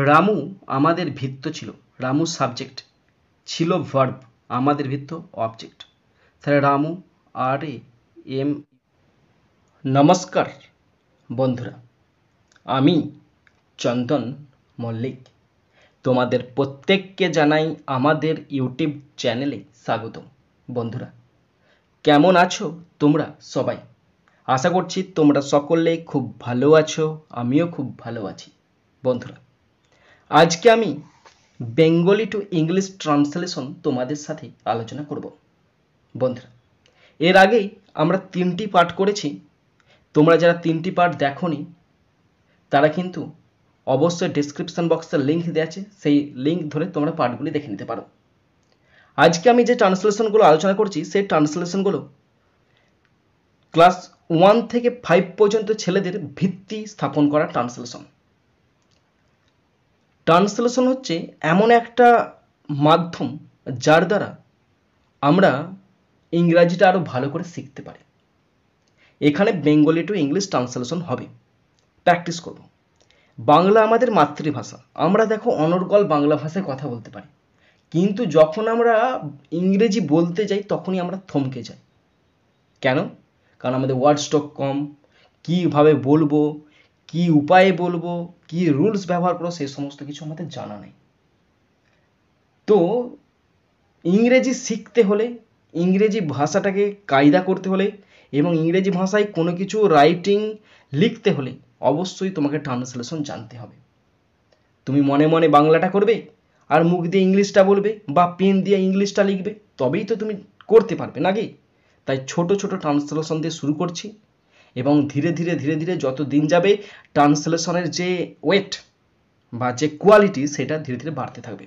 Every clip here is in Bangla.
রামু আমাদের ভিত্ত ছিল, রামু সাবজেক্ট ছিল ভার্ব, আমাদের ভিত্ত অবজেক্ট। তাহলে রামু আর এম। নমস্কার বন্ধুরা, আমি চন্দন মল্লিক তোমাদের প্রত্যেককে জানাই আমাদের ইউটিউব চ্যানেলে স্বাগতম। বন্ধুরা, কেমন আছো তোমরা সবাই? আশা করছি তোমরা সকলে খুব ভালো আছো, আমিও খুব ভালো আছি। বন্ধুরা, আজকে আমি বেঙ্গলি টু ইংলিশ ট্রান্সলেশন তোমাদের সাথে আলোচনা করব। বন্ধুরা, এর আগেই আমরা 3টি পাঠ করেছি। তোমরা যারা 3টি পাঠ দেখোনি তারা কিন্তু অবশ্যই ডেসক্রিপশন বক্সে লিঙ্ক দেওয়া আছে, সেই লিঙ্ক ধরে তোমরা পাঠগুলি দেখে নিতে পারো। আজকে আমি যে ট্রান্সলেশনগুলো আলোচনা করছি সেই ট্রান্সলেশনগুলো ক্লাস 1 থেকে 5 পর্যন্ত ছেলেদের ভিত্তি স্থাপন করা ট্রান্সলেশন। ট্রান্সলেশন হচ্ছে এমন একটা মাধ্যম যার দ্বারা আমরা ইংরাজিটা আরও ভালো করে শিখতে পারি। এখানে বেঙ্গলি টু ইংলিশ ট্রান্সলেশন হবে, প্র্যাকটিস করব। বাংলা আমাদের মাতৃভাষা, আমরা দেখো অনর্গল বাংলা ভাষায় কথা বলতে পারি, কিন্তু যখন আমরা ইংরেজি বলতে যাই তখনই আমরা থমকে যাই। কেন? কারণ আমাদের ওয়ার্ড স্টক কম, কীভাবে বলবো, কি উপায়ে বলবো, কি রুলস ব্যবহার করবো, সেই সমস্ত কিছু আমাদের জানা নেই। তো ইংরেজি শিখতে হলে, ইংরেজি ভাষাটাকে কায়দা করতে হলে এবং ইংরেজি ভাষায় কোনো কিছু রাইটিং লিখতে হলে অবশ্যই তোমাকে ট্রান্সলেশন জানতে হবে। তুমি মনে মনে বাংলাটা করবে আর মুখ দিয়ে ইংলিশটা বলবে বা পেন দিয়ে ইংলিশটা লিখবে, তবেই তো তুমি করতে পারবে নাকি? তাই ছোট ছোট ট্রান্সলেশন দিয়ে শুরু করছি এবং ধীরে ধীরে ধীরে ধীরে যত দিন যাবে ট্রান্সলেশনের যে ওয়েট বা যে কোয়ালিটি সেটা ধীরে ধীরে বাড়তে থাকবে।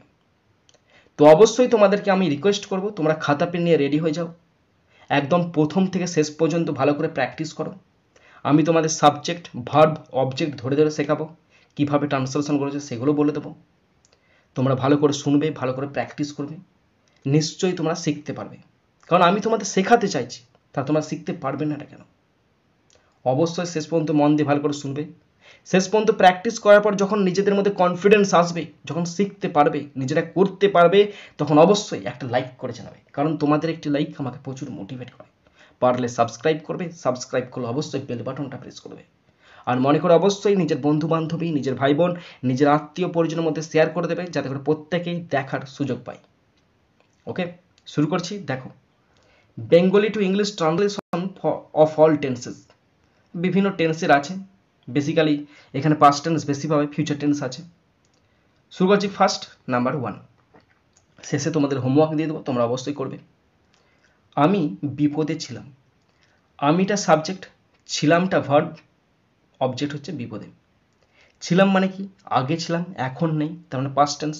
তো অবশ্যই তোমাদেরকে আমি রিকোয়েস্ট করব, তোমরা খাতা পেন নিয়ে রেডি হয়ে যাও, একদম প্রথম থেকে শেষ পর্যন্ত ভালো করে প্র্যাকটিস করো। আমি তোমাদের সাবজেক্ট, ভার্ব, অবজেক্ট ধরে ধরে শেখাবো, কীভাবে ট্রান্সলেশন করেছে সেগুলো বলে দেবো। তোমরা ভালো করে শুনবে, ভালো করে প্র্যাকটিস করবে, নিশ্চয়ই তোমরা শিখতে পারবে। কারণ আমি তোমাদের শেখাতে চাইছি, তা তোমরা শিখতে পারবে না কেন? অবশ্যই শেষ পর্যন্ত মন দিয়ে ভালো করে শুনবে। শেষ পর্যন্ত প্র্যাকটিস করার পর যখন নিজেদের মধ্যে কনফিডেন্স আসবে, যখন শিখতে পারবে, নিজেরা করতে পারবে, তখন অবশ্যই একটা লাইক করে জানাবে, কারণ তোমাদের একটি লাইক আমাকে প্রচুর মোটিভেট করে। পারলে সাবস্ক্রাইব করবে, সাবস্ক্রাইব করলে অবশ্যই বেল বাটনটা প্রেস করবে। আর মনে করে অবশ্যই নিজের বন্ধু বান্ধবী, নিজের ভাই বোন, নিজের আত্মীয় পরিজনের মধ্যে শেয়ার করে দেবে, যাতে করে প্রত্যেকেই দেখার সুযোগ পায়। ওকে, শুরু করছি। দেখো, Bengali to English translation of all tenses. বিভিন্ন টেন্সের আছে, বেসিক্যালি এখানে পাস্ট টেন্স বেশি পাবে, ফিউচার টেন্স আছে। শুরু করছি ফার্স্ট, নাম্বার 1। শেষে তোমাদের হোমওয়ার্ক দিয়ে দেবো, তোমরা অবশ্যই করবে। আমি বিপদে ছিলাম। আমিটা সাবজেক্ট, ছিলামটা ভার্ব, অবজেক্ট হচ্ছে বিপদে। ছিলাম মানে কি? আগে ছিলাম, এখন নেই, তার মানে পাস্ট টেন্স।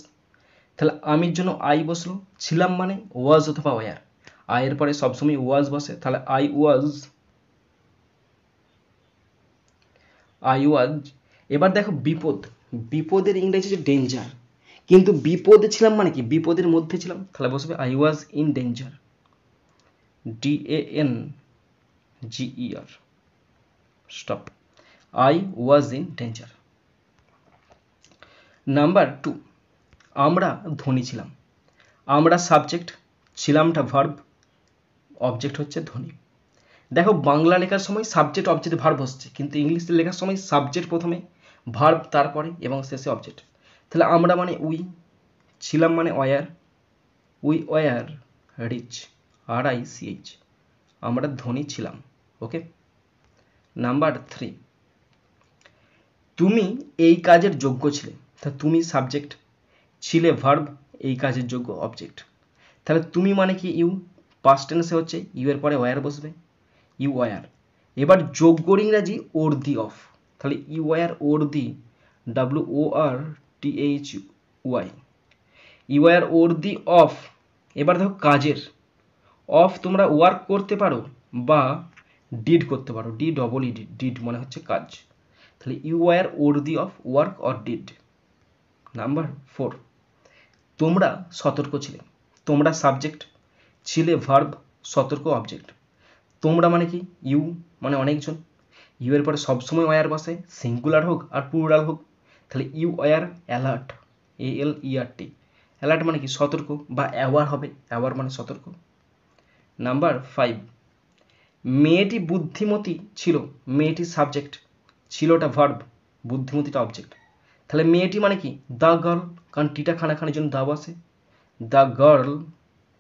তাহলে আমির জন্য আই বসলো, ছিলাম মানে ওয়াজ অথবা ওয়ার, আয়ের পরে সবসময় ওয়াজ বসে, তাহলে আই ওয়াজ। এবার দেখো বিপদ, বিপদের ইংরেজি হচ্ছে ডেঞ্জার, কিন্তু বিপদে ছিলাম মানে কি? বিপদের মধ্যে ছিলাম, তাহলে বসবে I was in danger, DANGER, stop, I was in danger. Number 2, আমরা ধনী ছিলাম। আমরা সাবজেক্ট, ছিলামটা ভার্ব, অবজেক্ট হচ্ছে ধনী। দেখো, বাংলা লেখার সময় সাবজেক্ট অবজেক্ট ভার্ব হচ্ছে, কিন্তু ইংলিশে লেখার সময় সাবজেক্ট প্রথমে, ভার্ব তারপরে এবং শেষে অবজেক্ট। তাহলে আমরা মানে উই, ছিলাম মানে were, we were rich, RICH, আমরা ধনী ছিলাম। ওকে। নাম্বার 3, তুমি এই কাজের যোগ্য ছিলে। তা তুমি সাবজেক্ট, ছিলে ভার্ব, এই কাজের যোগ্য অবজেক্ট। তাহলে তুমি মানে কি? ইউ, পাস্ট টেন্সে হচ্ছে ইউ এর পরে ওয়ার বসবে, ইউ ওয়ার। এবার যোগ্যর ইংরাজি ওর্দি অফ, তাহলে you were worthy, WORTHY, you were worthy of. এবার দেখো কাজের, অফ তোমরা ওয়ার্ক করতে পারো বা ডিড করতে পারো, DEED, ডিড মানে হচ্ছে কাজ। তাহলে you were worthy of work or deed. Number 4, তোমরা সতর্ক ছিলে। তোমরা সাবজেক্ট, ছিলে ভার্ব, সতর্ক অবজেক্ট। তোমরা মানে কি? ইউ মানে অনেকজন, ইউ এর পরে সবসময় ওয়ার বসে, সিঙ্গুলার হোক আর প্লুরাল হোক, তাহলে you were alert, ALERT। Alert মানে কি সতর্ক, বা অ্যাওয়ার হবে, অ্যাওয়ার মানে সতর্ক। নাম্বার 5, মেয়েটি বুদ্ধিমতী ছিল, মেয়েটি সাবজেক্ট, ছিলটা ভার্ব, বুদ্ধিমতীটা অবজেক্ট। তাহলে মেয়েটি মানে কি দ্য গার্ল, কারণ টিটা খানাখানির জন্য দা বসে, দ্য গার্ল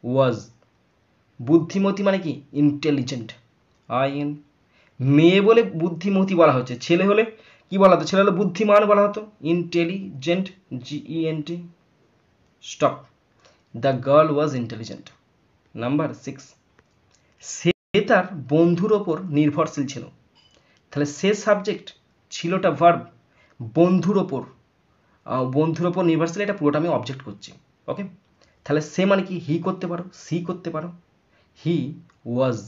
ওয়াজ। বুদ্ধিমতী মানে কি ইন্টেলিজেন্ট, IN। মেয়ে বলে বুদ্ধিমতী বলা হচ্ছে, ছেলে হলে কি বলা হতো, ছেলে হলে বুদ্ধিমান বলা হতো, intelligent, GENT। Stop, the girl was intelligent. Number 6, সে তার বন্ধুর ওপর নির্ভরশীল ছিল। তাহলে সে সাবজেক্ট, ছিলটা ভার্ব, বন্ধুর ওপর, বন্ধুর ওপর নির্ভরশীল, এটা পুরোটা আমি অবজেক্ট করছি। ওকে, তাহলে সে মানে কি হি করতে পারো, সি করতে পারো, হি ওয়াজ।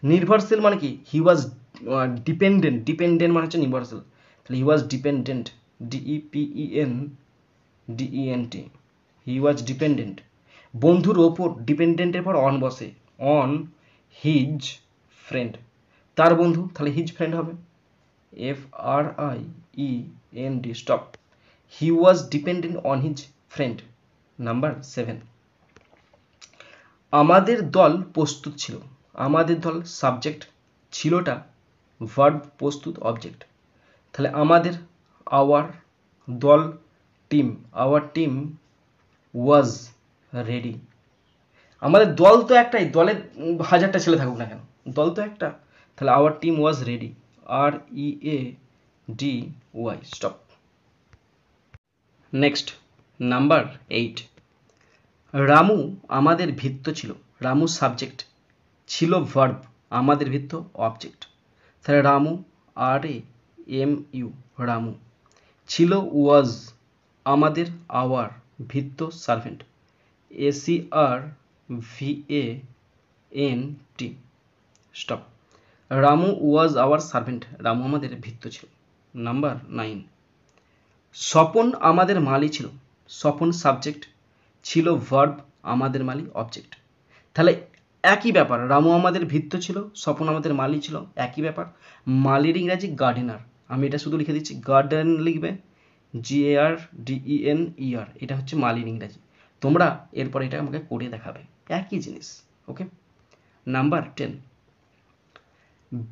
নির্ভরশীল মানে কি হি ওয়াজ ডিপেন্ডেন্ট, ডিপেন্ডেন্ট মানে হচ্ছে নির্ভরশীল, তাহলে হি ওয়াজ ডিপেন্ডেন্ট, DEPENDENT, হি ওয়াজ ডিপেন্ডেন্ট। বন্ধুর ওপর, ডিপেন্ডেন্টের পর অন বসে, অন হিজ ফ্রেন্ড, তার বন্ধু, তাহলে হিজ ফ্রেন্ড হবে, FRIEND। Stop, he was dependent on his friend. Number 7, আমাদের দল প্রস্তুত ছিল, আমাদের দল সাবজেক্ট, ছিলটা ভার্ব, প্রস্তুত অবজেক্ট। তাহলে আমাদের, আওয়ার, দল team, our team was ready. আমাদের দল তো একটাই, দলে হাজারটা ছেলে থাকুক না কেন, দল তো একটা, তাহলে our team was ready, READY। Stop. Next, number 8, Ramu আমাদের ভৃত্য ছিল, রামু সাবজেক্ট, ছিল ভার্ব, আমাদের ভৃত্য অবজেক্ট। তাহলে রামু, RAMU, রামু। ছিল ওয়াজ, আমাদের, আওয়ার, ভৃত্য servant, SERVANT। Stop, Ramu was our servant, Ramu আমাদের ভৃত্য ছিল। নাম্বার 9, স্বপন আমাদের মালি ছিল, স্বপন সাবজেক্ট, ছিল ভার্ব, আমাদের মালি অবজেক্ট। তাহলে একই ব্যাপার, রামু আমাদের ভৃত্য ছিল, স্বপন আমাদের মালি ছিল, একই ব্যাপার। মালির ইংরাজি গার্ডেনার, আমি এটা শুধু লিখে দিচ্ছি, গার্ডেন লিখবে, GARDENER, এটা হচ্ছে মালির ইংরাজি। তোমরা এরপর এটা আমাকে করে দেখাবে, একই জিনিস। ওকে। নাম্বার 10,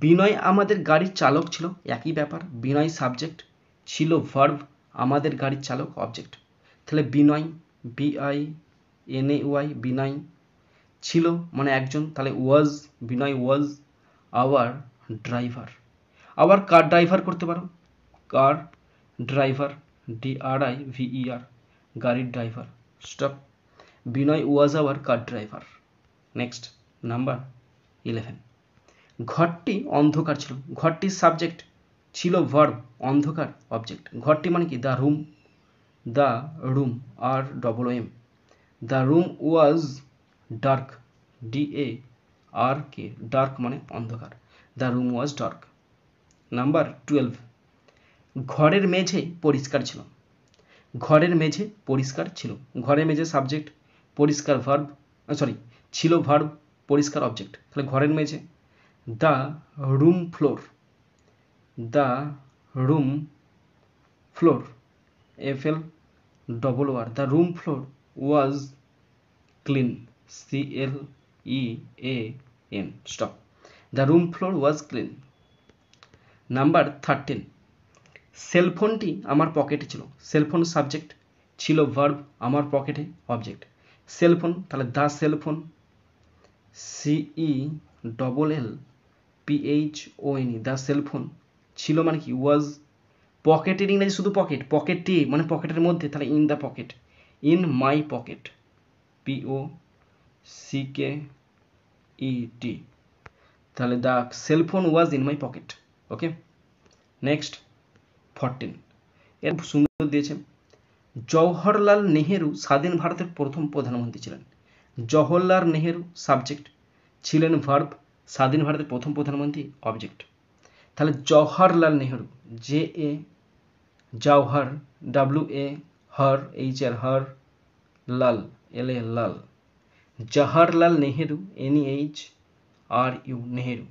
বিনয় আমাদের গাড়ির চালক ছিল, একই ব্যাপার, বিনয় সাবজেক্ট, ছিল ভার্ব, আমাদের গাড়ির চালক অবজেক্ট। তাহলে বিনয়, BINAY, বিনয়, ছিল মানে একজন, তাহলে ওয়াজ, বিনয় ওয়াজ আওয়ার ড্রাইভার। আবার কার ড্রাইভার করতে পারো, কার ড্রাইভার, DRIVER, গাড়ির driver. Stop, Binoy was our car driver. Next, number 11, ঘরটি অন্ধকার ছিল, ঘরটির সাবজেক্ট, ছিল ভার্ব, অন্ধকার অবজেক্ট। ঘরটি মানে কি the room, the room, ROOM। The room was dark, DARK, dark মানে অন্ধকার, the room was dark. Number 12, ঘরের মেঝে পরিষ্কার ছিল, ঘরের মেঝে পরিষ্কার ছিল, ঘরের মেঝে সাবজেক্ট, পরিষ্কার ভার্ব, ছিল ভার্ব, পরিষ্কার অবজেক্ট। তাহলে ঘরের মেঝে, the room floor, the room floor, FLOOR, the room floor was clean, CLEAN। Stop, the room floor was clean. Number 13, সেলফোনটি আমার পকেটে ছিল, সেলফোন সাবজেক্ট, ছিল ভার্ব, আমার পকেটে অবজেক্ট। সেলফোন, তাহলে the cellphone, CELLPHONE, the cellphone, ছিল মানে কি ওয়াজ। পকেটের ইংরেজি শুধু পকেট, পকেটে মানে পকেটের মধ্যে, তাহলে in the pocket, in my pocket, POCKET, তাহলে the cellphone was in my pocket. Okay. Next 14, এর সুন্দর দিয়েছে, জওহরলাল নেহেরু স্বাধীন ভারতের প্রথম প্রধানমন্ত্রী ছিলেন। জওহরলাল নেহেরু সাবজেক্ট, ছিলেন ভার্ব, স্বাধীন ভারতের প্রথম প্রধানমন্ত্রী অবজেক্ট। তাহলে জওহরলাল নেহেরু, JA জওহর, WA হর, HR হর, লাল, LA লাল, জওহরলাল নেহেরু, NEHRU নেহেরু।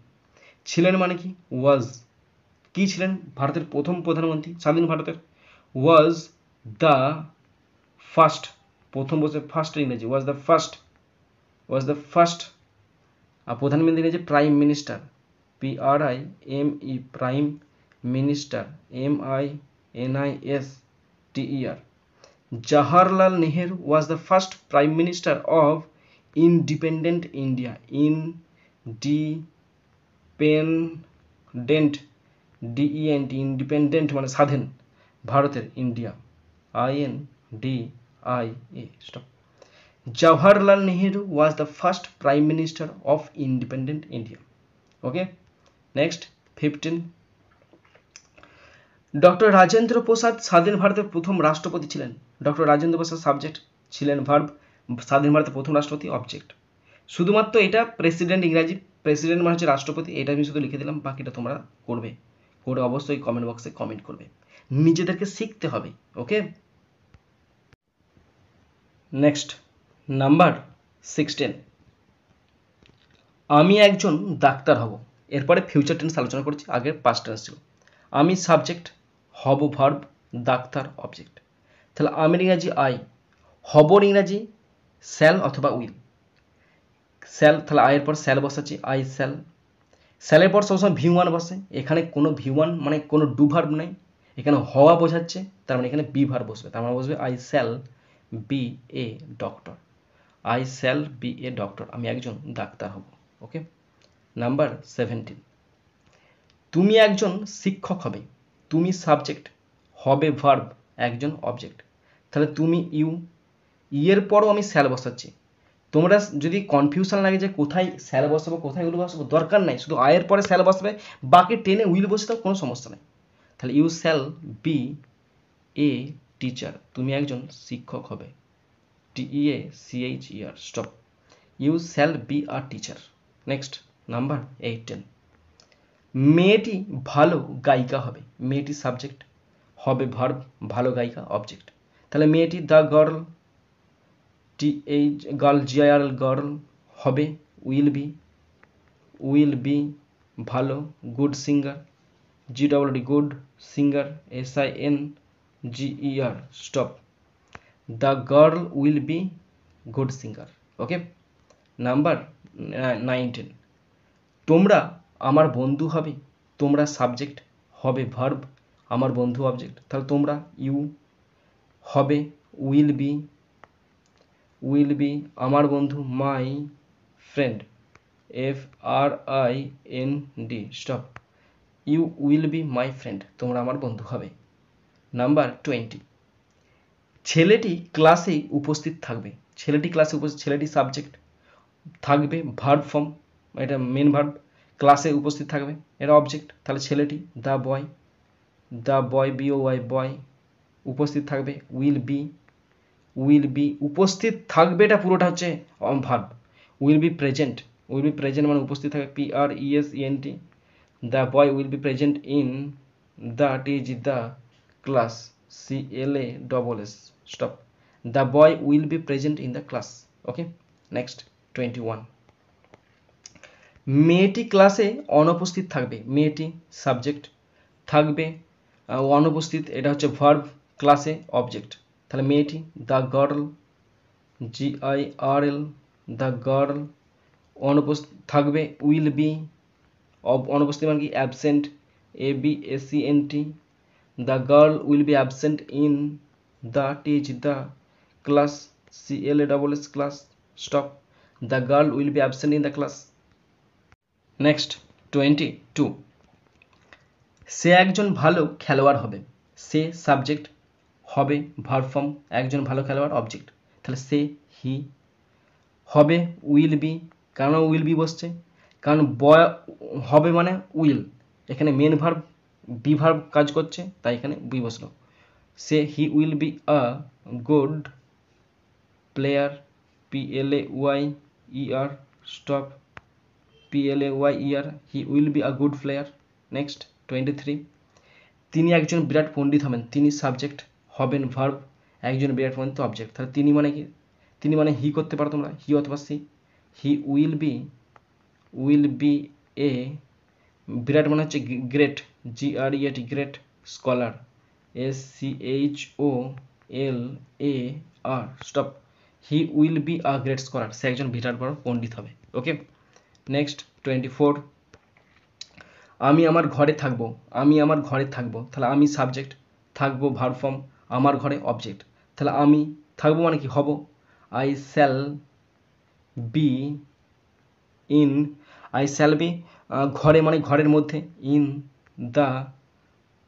ছিলেন মানে কি ওয়াজ, কি ছিলেন, ভারতের প্রথম প্রধানমন্ত্রী, স্বাধীন ভারতের, ওয়াজ দ্য ফার্স্ট, প্রথম বসে ফার্স্ট ইংরেজি, ওয়াজ দ্য ফার্স্ট। আর প্রধানমন্ত্রী ইংরেজি prime minister, PRIME, prime minister, MINISTER। Jawaharlal Nehru was the first Prime Minister of independent India. Independent, DENT, independent মানে স্বাধীন ভারতের, India, INDIA, stop. Jawaharlal Nehru was the first Prime Minister of independent India. Okay, next 15. Doctor Rajendra Prasad স্বাধীন ভারতের প্রথম রাষ্ট্রপতি ছিলেন। ডক্টর রাজেন্দ্র প্রসাদ সাবজেক্ট, ছিলেন ভার্ব, স্বাধীন ভারতের প্রথম রাষ্ট্রপতি অবজেক্ট। শুধুমাত্র এটা প্রেসিডেন্ট, ইংরাজি প্রেসিডেন্ট মানে হচ্ছে রাষ্ট্রপতি, এটা আমি শুধু লিখে দিলাম, বাকিটা তোমরা করবে, করে অবশ্যই কমেন্ট বক্সে কমেন্ট করবে, নিজেদেরকে শিখতে হবে। ওকে, নেক্সট নাম্বার 16, আমি একজন ডাক্তার হব। এরপরে ফিউচার টেন্স আলোচনা করছি, আগের পাস্ট টেন্স ছিল। আমি সাবজেক্ট, হব ভার্ব, ডাক্তার অবজেক্ট। তাহলে আমির ইংরাজি আই, হবর ইংরাজি শ্যাল অথবা উইল। শ্যাল, তাহলে আয়ের পর শ্যাল বসাচ্ছি, আই শ্যাল। শ্যালের পর সবসময় V1 বসে, এখানে কোনো V1 মানে কোনো ডু ভার্ব নেই, এখানে হওয়া বোঝাচ্ছে, তার মানে এখানে বি ভার্ব বসবে, তার মানে বসবে I shall be a doctor, I shall be a doctor, আমি একজন ডাক্তার হব। ওকে, নাম্বার 17, তুমি একজন শিক্ষক হবে। তুমি সাবজেক্ট, হবে ভার্ব, একজন অবজেক্ট। তাহলে তুমি ইউ, এর পরও আমি শ্যাল বসাচ্ছি। তোমরা যদি কনফিউশন লাগে যে কোথায় শ্যাল বসাবো কোথায় উইল বসাবো, দরকার নাই, শুধু আয়ের পরে শ্যাল বসাবে, বাকি টেনে উইল বসে দাও, কোনো সমস্যা নেই। তাহলে you shall be a teacher, তুমি একজন শিক্ষক হবে, TEACHER, stop. You shall be a teacher. Next number 18, মেয়েটি ভালো গায়িকা হবে। মেয়েটি সাবজেক্ট, হবে ভার্ব, ভালো গায়িকা অবজেক্ট। তাহলে মেয়েটি the girl, girl GIRL girl, হবে উইল বি ভালো, good singer, GWD good, singer SINGER, stop. The girl will be good singer. Okay, number 19, তোমরা আমার বন্ধু হবে। তোমরা সাবজেক্ট, হবে ভার্ব, আমার বন্ধু অবজেক্ট। তাহলে তোমরা ইউ, হবে উইল বি আমার বন্ধু, my friend, FRIND, stop. You will be my friend, তোমরা আমার বন্ধু হবে। নাম্বার 20, ছেলেটি ক্লাসে উপস্থিত থাকবে। ছেলেটি ক্লাসে উপস্থিত, ছেলেটি সাবজেক্ট, থাকবে ভার্ব ফর্ম, এটা মেন ভার্ব, ক্লাসে উপস্থিত থাকবে, এটা অবজেক্ট। তাহলে ছেলেটি দ্য বয় BOY বয়, উপস্থিত থাকবে, উইল বি উপস্থিত থাকবে, এটা পুরোটা হচ্ছে ভার্ব। উইল বি প্রেজেন্ট মানে উপস্থিত থাকবে, PRESENT। The boy will be present in the the class, CLASS, stop. The boy will be present in the class. Okay, next 21, মেয়েটি ক্লাসে অনুপস্থিত থাকবে। মেয়েটি সাবজেক্ট, থাকবে অনুপস্থিত, এটা হচ্ছে ভার্ব, ক্লাসে অবজেক্ট। তাহলে মেয়েটি the girl GIRL, the girl, অনুপস্থিত থাকবে, উইল বি, অনুপস্থিত মানে কি absent, ABSENT। The girl will be absent in the the class, CLASS, class, stop. The girl will be absent in the class. Next 22, সে একজন ভালো খেলোয়াড় হবে। সে সাবজেক্ট, হবে ভার্ব ফর্ম, একজন ভালো খেলোয়াড় অবজেক্ট। তাহলে সে হি, হবে উইল বি, কেন উইল বি বসছে, কারণ বয় হবে মানে উইল, এখানে মেন ভার্ব বি ভার্ব কাজ করছে, তাই এখানে বি বসলো। সে he will be a good player, PLAYER, stop, PLAYER, he will be a good player. Next 23, তিনি একজন বিরাট পণ্ডিত হবেন। তিনি সাবজেক্ট, হবেন ভার্ব, একজন বিরাট পণ্ডিত অবজেক্ট। তাহলে তিনি মানে কি, তিনি মানে হি করতে পারো তোমরা, হি অথবা সি। হি উইল বি এ, বিরাট মানে হচ্ছে great, GREAT, great scholar, SCHOLAR, stop. He will be a great scholar, সে একজন বিরাট বড় পণ্ডিত হবে। ওকে, নেক্সট 24, আমি আমার ঘরে থাকবো, আমি আমার ঘরে থাকবো, তাহলে আমি সাবজেক্ট, থাকবো ভার্ব ফর্ম, আমার ঘরে অবজেক্ট, তাহলে আমি থাকবো মানে কি হব, I shall be in, I shall be, ঘরে মানে ঘরের মধ্যে, in the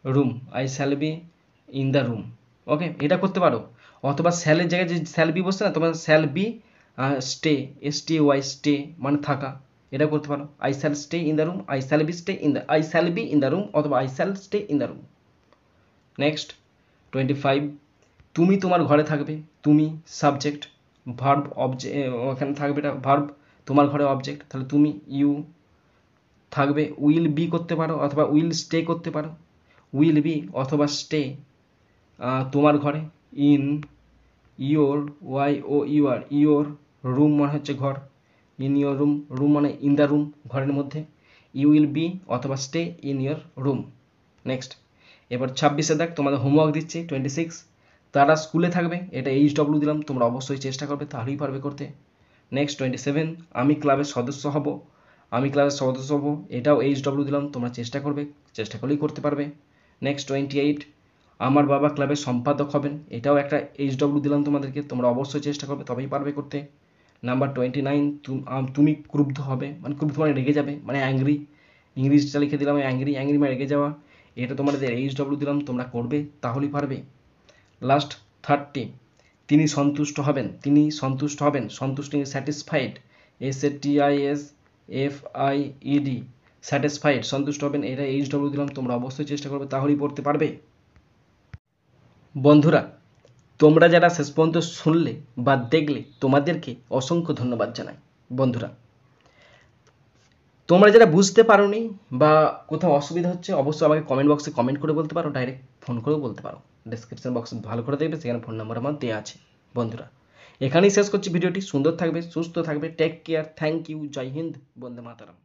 room, I shall be in the room. Okay, এটা করতে পারো, অথবা শ্যালের জায়গায় যে শ্যাল বি বসছে না, তোমার shall be stay, STAY, stay মানে থাকা, এটা করতে পারো, I shall stay in the room, I shall be stay in the, I shall be in the room, অথবা I shall stay in the room. Next 25, তুমি তোমার ঘরে থাকবে, তুমি সাবজেক্ট, ভার্ব অবজেক্ট, ওখানে থাকবে এটা ভার্ব, তোমার ঘরে অবজেক্ট, তাহলে তুমি ইউ থাকবে, উইল বি করতে পারো অথবা উইল স্টে করতে পারো, উইল বি অথবা স্টে তোমার ঘরে, in your, YOUR, your room মানে হচ্ছে ঘর, ইন ইয়োর রুম, রুম মানে ইন দ্য রুম, ঘরের মধ্যে, ইউ উইল বি অথবা stay in your room. Next এবার 26-এ দেখ, তোমাদের হোমওয়ার্ক দিচ্ছি 26, তারা স্কুলে থাকবে, এটা HW দিলাম, তোমরা অবশ্যই চেষ্টা করবে, তাহলেই পারবে করতে। নেক্সট 27, আমি ক্লাবের সদস্য হব, আমি ক্লাবের সদস্য হব, এটাও HW দিলাম, তোমরা চেষ্টা করবে, চেষ্টা করলেই করতে পারবে। নেক্সট 28, আমার বাবা ক্লাবের সম্পাদক হবেন, এটাও একটা HW দিলাম তোমাদেরকে, তোমরা অবশ্যই চেষ্টা করবে, তবেই পারবে করতে। নাম্বার 29, তুমি ক্রুব্ধ হবে, মানে ক্রুব্ধ মানে রেগে যাবে, মানে অ্যাংরি, ইংলিশটা লিখে দিলাম অ্যাংরি, অ্যাংরি মানে রেগে যাওয়া, এটা তোমাদের HW দিলাম, তোমরা করবে তাহলেই পারবে। লাস্ট 30, তিনি সন্তুষ্ট হবেন, তিনি সন্তুষ্ট হবেন, সন্তুষ্ট স্যাটিসফাইড, SATISFIED, স্যাটিসফাইড সন্তুষ্ট হবেন, এটা HW দিলাম, তোমরা অবশ্যই চেষ্টা করবে তাহলেই পড়তে পারবে। বন্ধুরা, তোমরা যারা শেষ পর্যন্ত শুনলে বা দেখলে, তোমাদেরকে অসংখ্য ধন্যবাদ জানাই। বন্ধুরা, তোমরা যারা বুঝতে পারোনি বা কোথাও অসুবিধা হচ্ছে, অবশ্যই আমাকে কমেন্ট বক্সে কমেন্ট করে বলতে পারো, ডাইরেক্ট ফোন করেও বলতে পারো, ডেসক্রিপশন বক্স ভালো করে দেখবে, সেখানে ফোন নাম্বার আমার দেওয়া আছে। বন্ধুরা, এখানেই শেষ করছি ভিডিওটি, সুন্দর থাকবে, সুস্থ থাকবে, টেক কেয়ার, থ্যাংক ইউ, জয় হিন্দ, বন্দে মাতারাম।